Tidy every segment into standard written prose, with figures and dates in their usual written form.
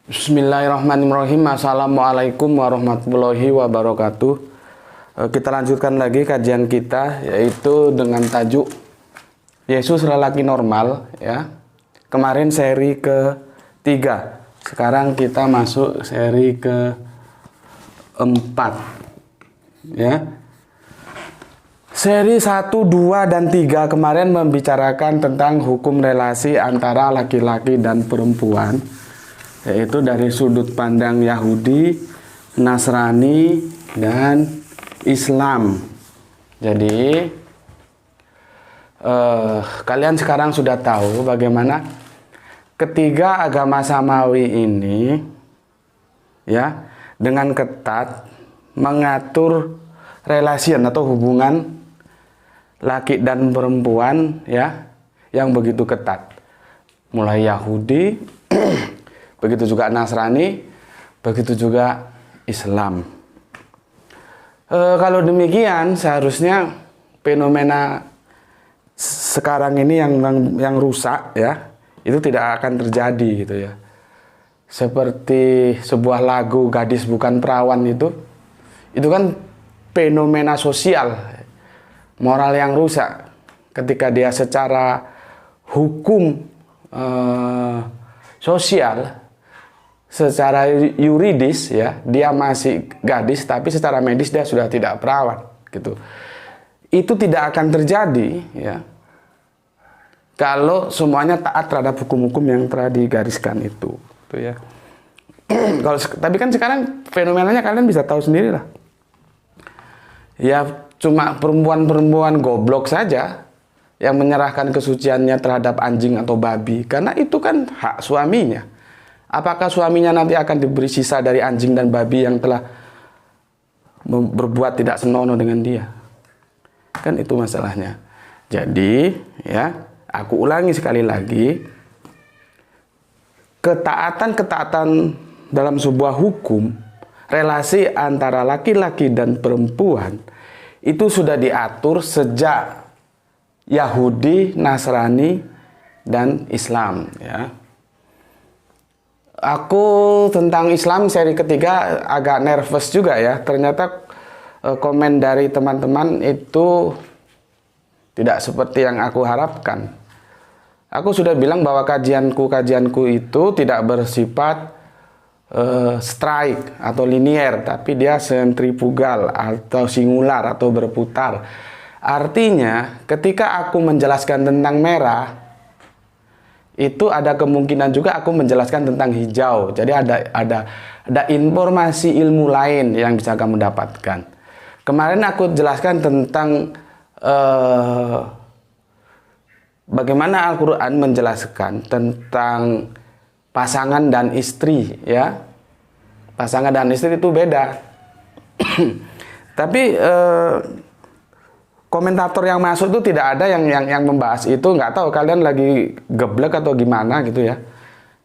Bismillahirrahmanirrahim. Assalamualaikum warahmatullahi wabarakatuh. Kita lanjutkan lagi kajian kita, yaitu dengan tajuk Yesus lelaki normal, ya. Kemarin seri ke-3. Sekarang kita masuk seri ke-4. Ya. Seri 1, 2, dan 3 kemarin membicarakan tentang hukum relasi antara laki-laki dan perempuan, yaitu dari sudut pandang Yahudi, Nasrani, dan Islam. Jadi kalian sekarang sudah tahu bagaimana ketiga agama samawi ini, ya, dengan ketat mengatur relasi atau hubungan laki dan perempuan, ya, yang begitu ketat. Mulai Yahudi, begitu juga Nasrani, begitu juga Islam. Kalau demikian, seharusnya fenomena sekarang ini yang rusak, ya, itu tidak akan terjadi, gitu ya. Seperti sebuah lagu Gadis Bukan Perawan itu kan fenomena sosial, moral yang rusak. Ketika dia secara hukum sosial, secara yuridis, ya, dia masih gadis, tapi secara medis dia sudah tidak perawan, gitu. Itu tidak akan terjadi, ya, kalau semuanya taat terhadap hukum-hukum yang telah digariskan itu, ya. Tapi kan sekarang fenomenanya kalian bisa tahu sendiri lah. Ya, cuma perempuan-perempuan goblok saja yang menyerahkan kesuciannya terhadap anjing atau babi, karena itu kan hak suaminya. Apakah suaminya nanti akan diberi sisa dari anjing dan babi yang telah berbuat tidak senonoh dengan dia? Kan itu masalahnya. Jadi, ya, aku ulangi sekali lagi, ketaatan dalam sebuah hukum relasi antara laki-laki dan perempuan itu sudah diatur sejak Yahudi, Nasrani, dan Islam, ya. Aku tentang Islam seri ketiga agak nervous juga, ya. Ternyata komen dari teman-teman itu tidak seperti yang aku harapkan. Aku sudah bilang bahwa kajianku itu tidak bersifat strike atau linier, tapi dia sentrifugal atau singular atau berputar. Artinya, ketika aku menjelaskan tentang merah, itu ada kemungkinan juga aku menjelaskan tentang hijau. Jadi ada informasi ilmu lain yang bisa kamu dapatkan. Kemarin aku jelaskan tentang bagaimana Al-Quran menjelaskan tentang pasangan dan istri, ya. Pasangan dan istri itu beda. Tapi komentator yang masuk itu tidak ada yang membahas itu. Nggak tahu kalian lagi geblek atau gimana, gitu ya.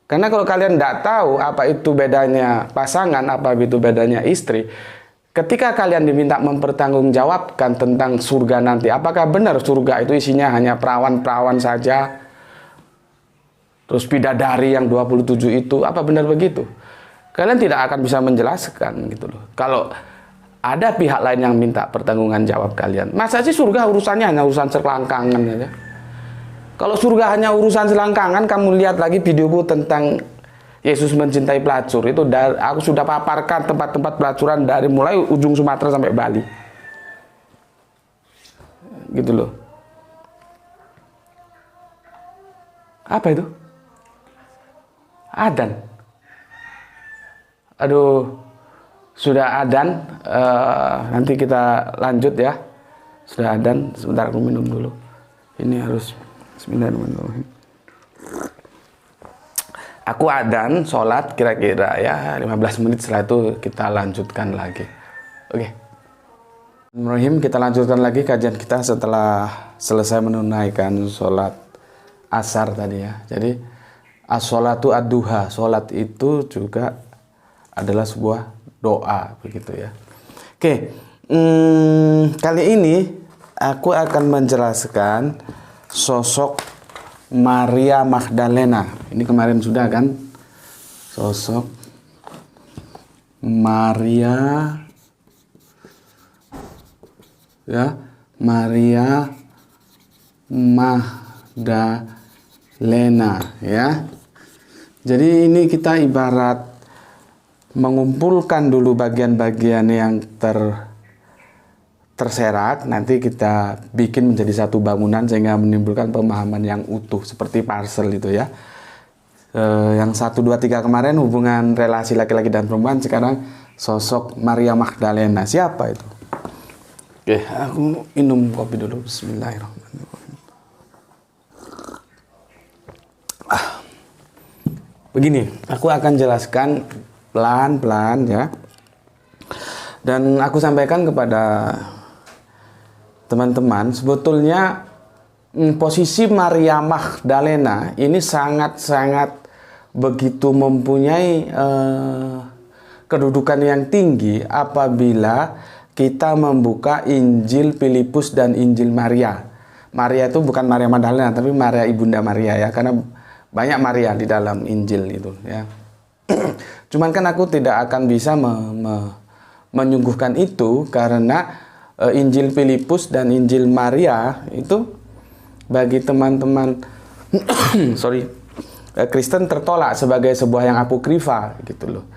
Karena kalau kalian nggak tahu apa itu bedanya pasangan, apa itu bedanya istri, ketika kalian diminta mempertanggungjawabkan tentang surga nanti, apakah benar surga itu isinya hanya perawan-perawan saja, terus bidadari yang 27 itu, apa benar begitu? Kalian tidak akan bisa menjelaskan, gitu loh. Kalau ada pihak lain yang minta pertanggungan jawab kalian. Masa sih surga urusannya hanya urusan selangkangan aja? Kalau surga hanya urusan selangkangan, kamu lihat lagi videoku tentang Yesus mencintai pelacur. Itu aku sudah paparkan tempat-tempat pelacuran dari mulai ujung Sumatera sampai Bali. Gitu loh. Apa itu? Adzan. Aduh, sudah adzan, nanti kita lanjut, ya. Sudah adzan, sebentar aku minum dulu. Ini harus bismillahirrahmanirrahim. Aku adzan, sholat kira-kira ya 15 menit, setelah itu kita lanjutkan lagi. Oke. Bismillahirrahmanirrahim, kita lanjutkan lagi kajian kita setelah selesai menunaikan sholat asar tadi ya. Jadi as-sholatu ad-duha, sholat itu juga adalah sebuah doa begitu ya. Oke, kali ini aku akan menjelaskan sosok Maria Magdalena. Ini kemarin sudah kan, sosok Maria ya, Maria Magdalena ya. Jadi ini kita ibarat mengumpulkan dulu bagian-bagian yang terserat, nanti kita bikin menjadi satu bangunan sehingga menimbulkan pemahaman yang utuh seperti parcel itu ya. Yang 1, 2, 3 kemarin hubungan relasi laki-laki dan perempuan, sekarang sosok Maria Magdalena. Siapa itu? Oke, aku minum kopi dulu. Bismillahirrahmanirrahim. Begini, aku akan jelaskan pelan-pelan ya. Dan aku sampaikan kepada teman-teman, sebetulnya posisi Maria Magdalena ini sangat-sangat begitu mempunyai kedudukan yang tinggi apabila kita membuka Injil Filipus dan Injil Maria. Maria itu bukan Maria Magdalena, tapi Maria Ibunda Maria ya, karena banyak Maria di dalam Injil itu ya. Cuman kan aku tidak akan bisa menyungguhkan itu karena Injil Filipus dan Injil Maria itu bagi teman-teman Kristen tertolak sebagai sebuah yang apokrifa gitu loh.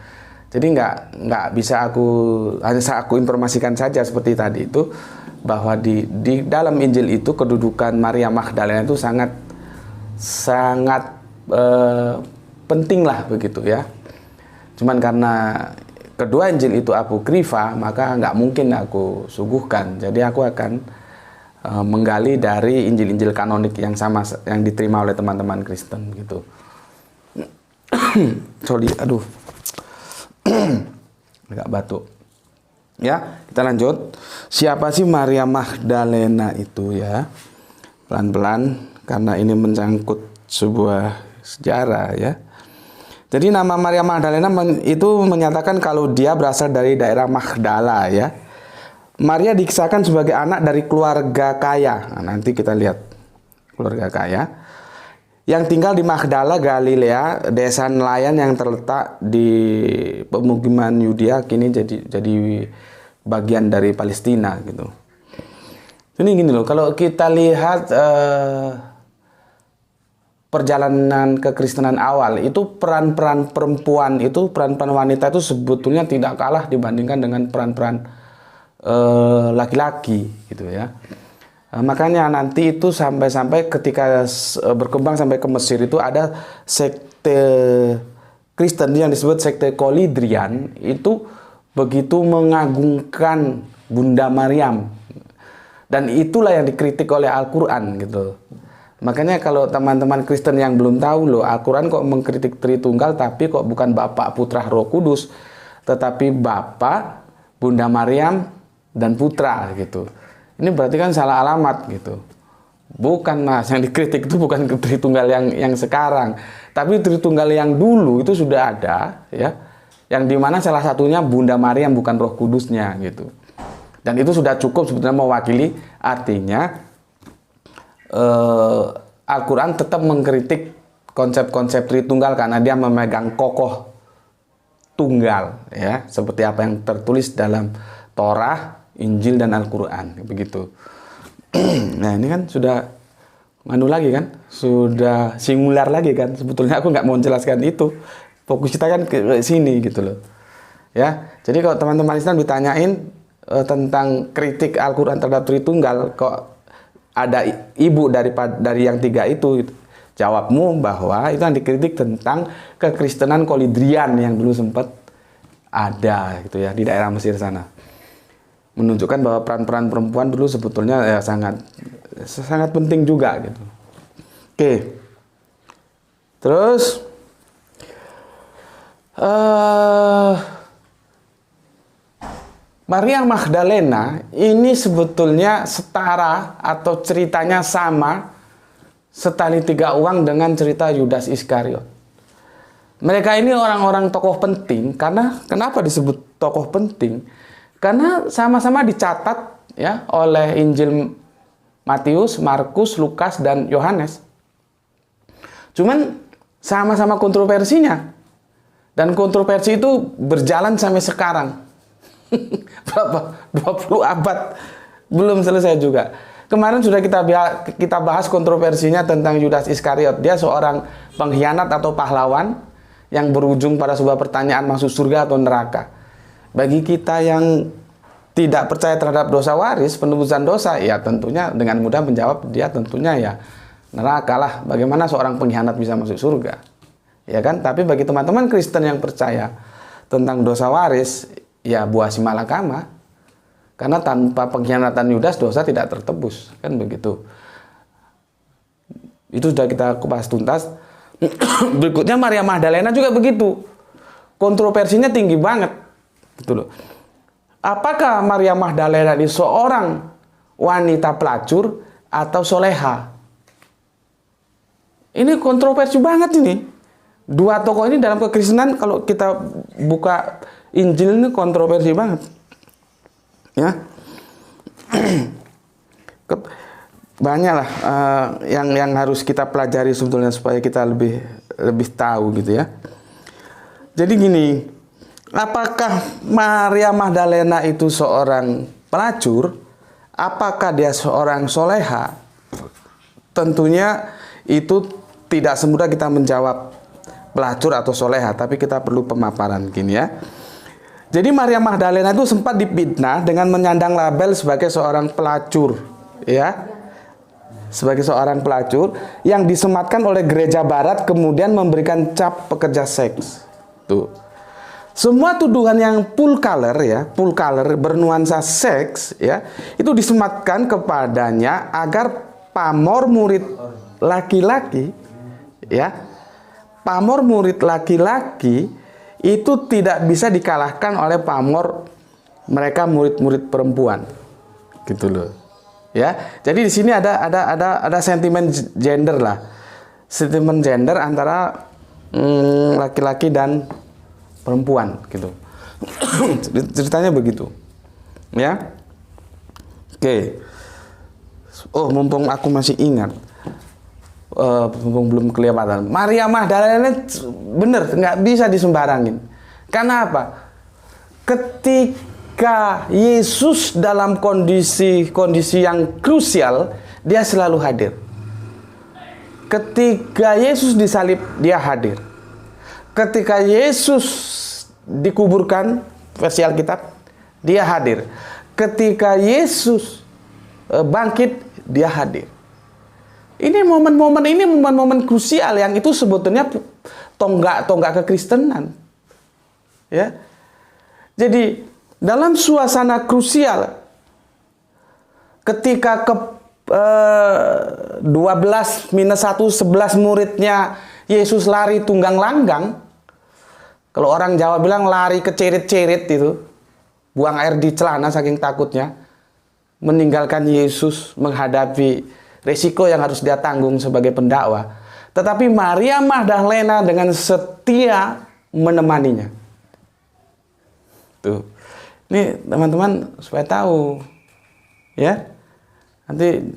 Jadi nggak bisa hanya aku informasikan saja seperti tadi itu, bahwa di dalam Injil itu kedudukan Maria Magdalena itu sangat penting lah begitu ya. Cuman karena kedua Injil itu apokrifa, maka nggak mungkin aku suguhkan. Jadi aku akan menggali dari Injil-Injil kanonik yang sama yang diterima oleh teman-teman Kristen gitu. Sorry, aduh. Agak batuk. Ya, kita lanjut. Siapa sih Maria Magdalena itu ya? Pelan-pelan karena ini menyangkut sebuah sejarah ya. Jadi nama Maria Magdalena itu menyatakan kalau dia berasal dari daerah Magdala ya. Maria dikisahkan sebagai anak dari keluarga kaya. Nah, nanti kita lihat keluarga kaya yang tinggal di Magdala, Galilea, desa nelayan yang terletak di pemukiman Yudea, kini jadi bagian dari Palestina gitu. Ini gini loh, kalau kita lihat perjalanan kekristenan awal itu peran-peran perempuan itu, peran-peran wanita itu sebetulnya tidak kalah dibandingkan dengan peran-peran laki-laki gitu ya. Makanya nanti itu sampai ketika berkembang sampai ke Mesir itu ada sekte Kristen yang disebut sekte Kolidrian, itu begitu mengagungkan Bunda Maryam, dan itulah yang dikritik oleh Al-Quran gitu. Makanya kalau teman-teman Kristen yang belum tahu loh, Al-Quran kok mengkritik Tritunggal tapi kok bukan Bapa, Putra, Roh Kudus, tetapi Bapa, Bunda Maryam, dan Putra gitu. Ini berarti kan salah alamat gitu. Bukan mas, yang dikritik itu bukan Tritunggal yang sekarang, tapi Tritunggal yang dulu itu sudah ada ya, yang dimana salah satunya Bunda Maryam bukan Roh Kudusnya gitu. Dan itu sudah cukup sebetulnya mewakili, artinya Al-Quran tetap mengkritik konsep-konsep Tritunggal karena dia memegang kokoh tunggal ya, seperti apa yang tertulis dalam Torah, Injil, dan Al-Quran begitu. Nah ini kan sudah lagi kan, sudah singular lagi kan. Sebetulnya aku nggak mau menjelaskan itu, fokus kita kan ke sini gitu loh ya. Jadi kalau teman-teman Islam ditanyain tentang kritik Al-Quran terhadap Tritunggal, kok ada ibu dari yang tiga itu gitu. Jawabmu bahwa itu yang dikritik tentang kekristenan Kolidrian yang dulu sempat ada gitu ya di daerah Mesir sana. Menunjukkan bahwa peran-peran perempuan dulu sebetulnya ya sangat penting juga gitu. Oke. Terus Maria Magdalena ini sebetulnya setara atau ceritanya sama setali tiga uang dengan cerita Yudas Iskariot. Mereka ini orang-orang tokoh penting. Karena kenapa disebut tokoh penting? Karena sama-sama dicatat ya oleh Injil Matius, Markus, Lukas, dan Yohanes. Cuman sama-sama kontroversinya. Dan kontroversi itu berjalan sampai sekarang. Berapa? 20 abad. Belum selesai juga. Kemarin sudah kita bahas kontroversinya tentang Yudas Iskariot. Dia seorang pengkhianat atau pahlawan yang berujung pada sebuah pertanyaan masuk surga atau neraka. Bagi kita yang tidak percaya terhadap dosa waris, penebusan dosa, ya tentunya dengan mudah menjawab dia tentunya ya neraka lah. Bagaimana seorang pengkhianat bisa masuk surga? Ya kan? Tapi bagi teman-teman Kristen yang percaya tentang dosa waris, ya buah si malakama. Karena tanpa pengkhianatan Yudas dosa tidak tertebus, kan begitu. Itu sudah kita kupas tuntas. Berikutnya Maria Magdalena juga begitu. Kontroversinya tinggi banget. Gitu loh. Apakah Maria Magdalena ini seorang wanita pelacur atau soleha? Ini kontroversi banget ini. Dua tokoh ini dalam kekristenan kalau kita buka Injil ini kontroversi banget. Ya. Banyaklah yang harus kita pelajari sebetulnya supaya kita lebih tahu gitu ya. Jadi gini, apakah Maria Magdalena itu seorang pelacur? Apakah dia seorang soleha? Tentunya itu tidak semudah kita menjawab pelacur atau soleha, tapi kita perlu pemaparan gini ya. Jadi Maria Magdalena itu sempat difitnah dengan menyandang label sebagai seorang pelacur, ya, sebagai seorang pelacur yang disematkan oleh gereja Barat kemudian memberikan cap pekerja seks. Tuh, semua tuduhan yang full color ya, full color bernuansa seks ya, itu disematkan kepadanya agar pamor murid laki-laki, ya, pamor murid laki-laki itu tidak bisa dikalahkan oleh pamor mereka murid-murid perempuan, gitu loh, ya. Jadi di sini ada sentimen gender lah, sentimen gender antara laki-laki dan perempuan, gitu. Ceritanya begitu, ya. Oke. Oh, mumpung aku masih ingat. Belum kelihatan. Maria Magdalena bener nggak bisa disembarangin. Karena apa? Ketika Yesus dalam kondisi yang krusial, dia selalu hadir. Ketika Yesus disalib, dia hadir. Ketika Yesus dikuburkan, versi Alkitab, dia hadir. Ketika Yesus bangkit, dia hadir. Ini momen-momen krusial yang itu sebetulnya tonggak kekristenan. Ya. Jadi dalam suasana krusial ketika 12 minus 1 11 muridnya Yesus lari tunggang langgang. Kalau orang Jawa bilang lari kecerit-cerit itu, buang air di celana saking takutnya, meninggalkan Yesus menghadapi resiko yang harus dia tanggung sebagai pendakwa. Tetapi Maria Magdalena dengan setia menemaninya. Tuh. Ini teman-teman supaya tahu. Ya. Nanti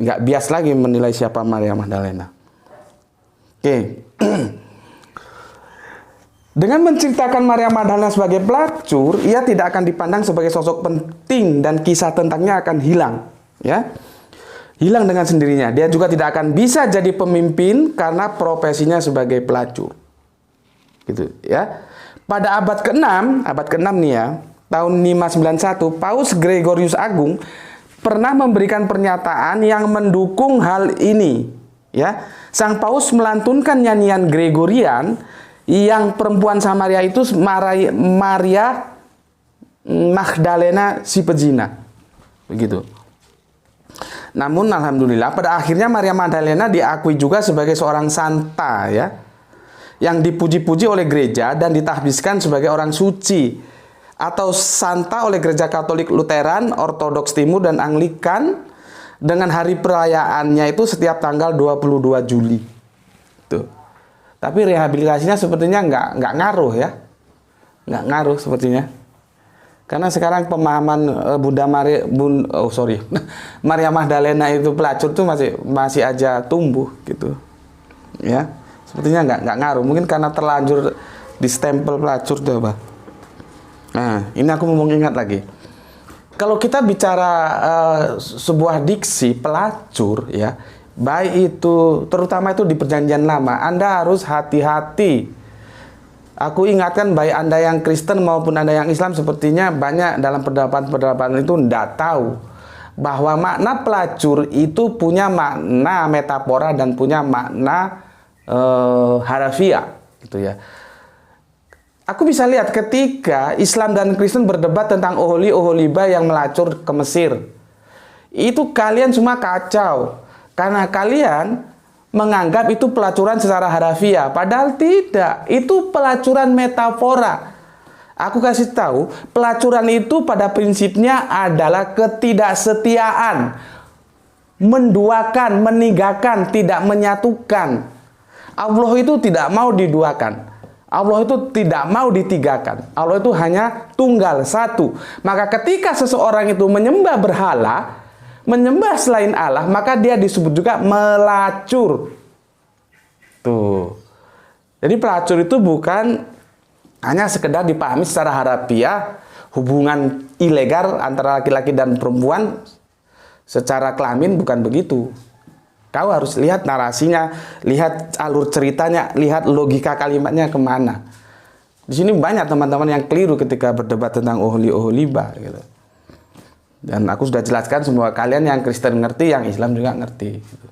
nggak bias lagi menilai siapa Maria Magdalena. Oke. Dengan menceritakan Maria Magdalena sebagai pelacur, ia tidak akan dipandang sebagai sosok penting dan kisah tentangnya akan hilang. Ya. Hilang dengan sendirinya. Dia juga tidak akan bisa jadi pemimpin karena profesinya sebagai pelacur. Gitu ya. Pada abad ke-6 nih ya, tahun 591, Paus Gregorius Agung pernah memberikan pernyataan yang mendukung hal ini, ya. Sang Paus melantunkan nyanyian Gregorian yang perempuan Samaria itu Maria Magdalena si pezina. Begitu. Namun alhamdulillah pada akhirnya Maria Magdalena diakui juga sebagai seorang santa ya, yang dipuji-puji oleh gereja dan ditahbiskan sebagai orang suci. atau santa oleh Gereja Katolik Lutheran, Ortodoks Timur, dan Anglikan, dengan hari perayaannya itu setiap tanggal 22 Juli. Tuh. Tapi rehabilitasinya sepertinya nggak ngaruh ya. Nggak ngaruh sepertinya. Karena sekarang pemahaman Maria Magdalena itu pelacur itu masih aja tumbuh gitu. Ya. Sepertinya nggak ngaruh. Mungkin karena terlanjur distempel pelacur tuh apa. Nah, ini aku mau ingat lagi. Kalau kita bicara sebuah diksi pelacur ya, baik itu terutama itu di Perjanjian Lama, Anda harus hati-hati. Aku ingatkan baik Anda yang Kristen maupun Anda yang Islam, sepertinya banyak dalam pendapat-pendapat itu tidak tahu bahwa makna pelacur itu punya makna metafora dan punya makna harafiah gitu ya. Aku bisa lihat ketika Islam dan Kristen berdebat tentang Oholiba yang melacur ke Mesir. Itu kalian semua kacau. Karena kalian menganggap itu pelacuran secara harafiah. Padahal tidak. Itu pelacuran metafora. Aku kasih tahu, pelacuran itu pada prinsipnya adalah ketidaksetiaan. Menduakan, meninggalkan, tidak menyatukan. Allah itu tidak mau diduakan. Allah itu tidak mau ditigakan. Allah itu hanya tunggal, satu. Maka ketika seseorang itu menyembah berhala, menyembah selain Allah, maka dia disebut juga melacur. Tuh. Jadi pelacur itu bukan hanya sekedar dipahami secara harafiah, hubungan ilegal antara laki-laki dan perempuan secara kelamin, bukan begitu. Kau harus lihat narasinya, lihat alur ceritanya, lihat logika kalimatnya kemana. Di sini banyak teman-teman yang keliru ketika berdebat tentang Oholiba gitu. Dan aku sudah jelaskan semua kalian yang Kristen ngerti, yang Islam juga ngerti. Gitu.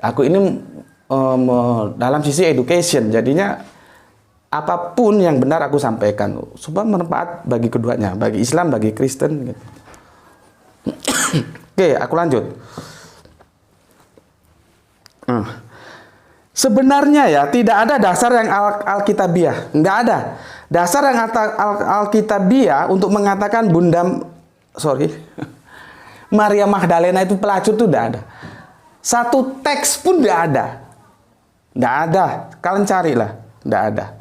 Aku ini dalam sisi education, jadinya apapun yang benar aku sampaikan supaya bermanfaat bagi keduanya, bagi Islam, bagi Kristen. Gitu. Oke, aku lanjut. Sebenarnya ya tidak ada dasar yang alkitabiah, nggak ada dasar yang alkitabiah untuk mengatakan Maria Magdalena itu pelacur, itu tidak ada. Satu teks pun tidak ada. Kalian carilah, tidak ada.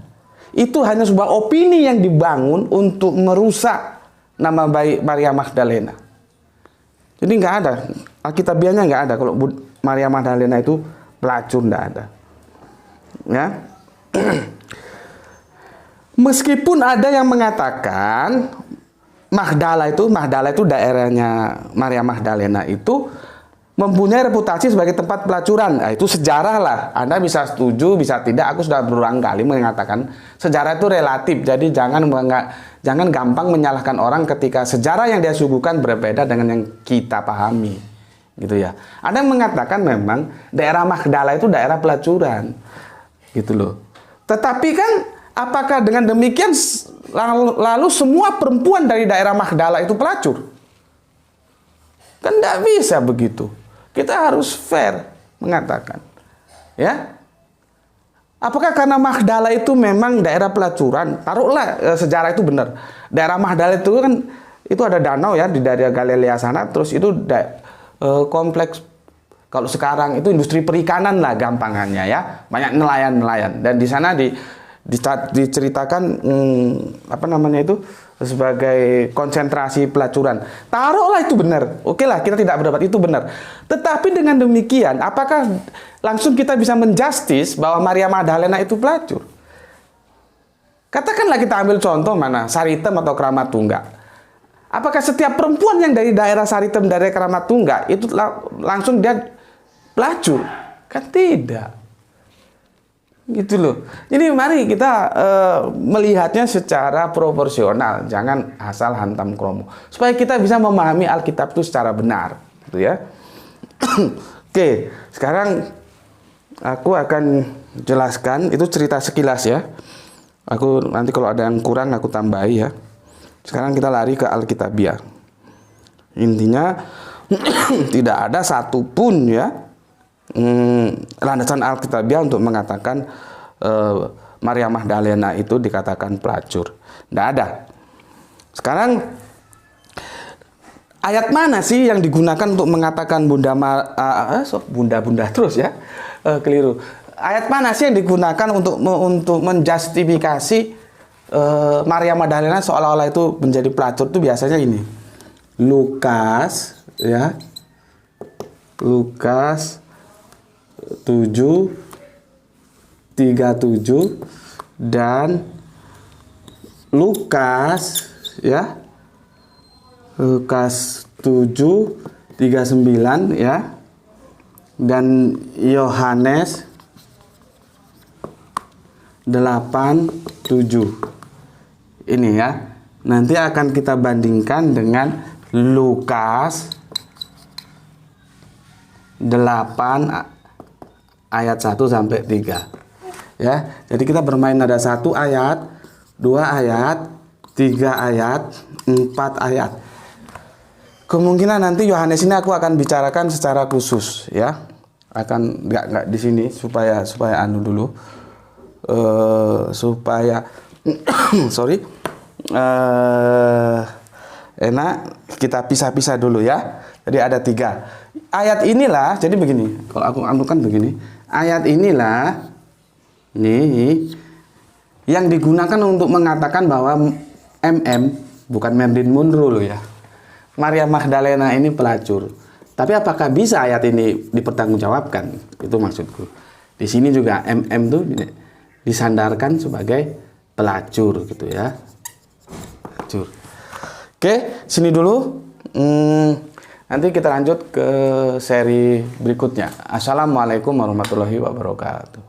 Itu hanya sebuah opini yang dibangun untuk merusak nama baik Maria Magdalena. Jadi nggak ada, alkitabiahnya nggak ada kalau Maria Magdalena itu pelacur, tidak ada. Ya. Meskipun ada yang mengatakan Magdala itu daerahnya Maria Magdalena itu mempunyai reputasi sebagai tempat pelacuran. Nah, itu sejarah lah. Anda bisa setuju, bisa tidak. Aku sudah berulang kali mengatakan sejarah itu relatif. Jadi jangan gampang menyalahkan orang ketika sejarah yang dia suguhkan berbeda dengan yang kita pahami. Gitu ya. Ada yang mengatakan memang daerah Magdala itu daerah pelacuran. Gitu loh. Tetapi kan apakah dengan demikian lalu semua perempuan dari daerah Magdala itu pelacur? Kan tidak bisa begitu. Kita harus fair mengatakan. Ya. Apakah karena Magdala itu memang daerah pelacuran? Taruhlah sejarah itu benar. Daerah Magdala itu kan itu ada danau ya di daerah Galilea sana, terus itu kompleks, kalau sekarang itu industri perikanan lah gampangannya ya, banyak nelayan-nelayan, dan di sana diceritakan sebagai konsentrasi pelacuran. Taruhlah itu benar, oke lah, kita tidak berdebat itu benar. Tetapi dengan demikian, apakah langsung kita bisa menjustis bahwa Maria Magdalena itu pelacur? Katakanlah kita ambil contoh mana, Saritem atau Keramat Tunggak. Apakah setiap perempuan yang dari daerah Saritem, dari Keramat Tunggak itu langsung dia pelacur? Kan tidak. Gitu loh. Jadi mari kita melihatnya secara proporsional, jangan asal hantam kromo. Supaya kita bisa memahami Alkitab itu secara benar, gitu ya. Oke, sekarang aku akan jelaskan itu cerita sekilas ya. Aku nanti kalau ada yang kurang aku tambahi ya. Sekarang kita lari ke Alkitabiah. Intinya tidak ada satupun ya landasan Alkitabiah untuk mengatakan Maria Magdalena itu dikatakan pelacur. Tidak ada. Sekarang ayat mana sih yang digunakan untuk mengatakan bunda terus ya? Keliru. Ayat mana sih yang digunakan untuk menjustifikasi Maria Magdalena seolah-olah itu menjadi pelacur? Itu biasanya ini. Lukas ya. Lukas 7:37 dan Lukas ya. Lukas 7:39 ya. Dan Yohanes 8:7. Ini ya. Nanti akan kita bandingkan dengan Lukas 8 ayat 1 sampai 3. Ya. Jadi kita bermain ada 1 ayat, 2 ayat, 3 ayat, 4 ayat. Kemungkinan nanti Yohanes ini aku akan bicarakan secara khusus ya. Akan nggak di sini supaya anu dulu. Supaya enak kita pisah-pisah dulu ya. Jadi ada 3 ayat inilah. Jadi begini, kalau aku anukan begini, ayat inilah nih yang digunakan untuk mengatakan bahwa bukan Marilyn Monroe loh ya, Maria Magdalena ini pelacur. Tapi apakah bisa ayat ini dipertanggungjawabkan? Itu maksudku. Di sini juga tuh disandarkan sebagai pelacur gitu ya. Pelacur. Oke, sini dulu. Nanti kita lanjut ke seri berikutnya. Assalamualaikum warahmatullahi wabarakatuh.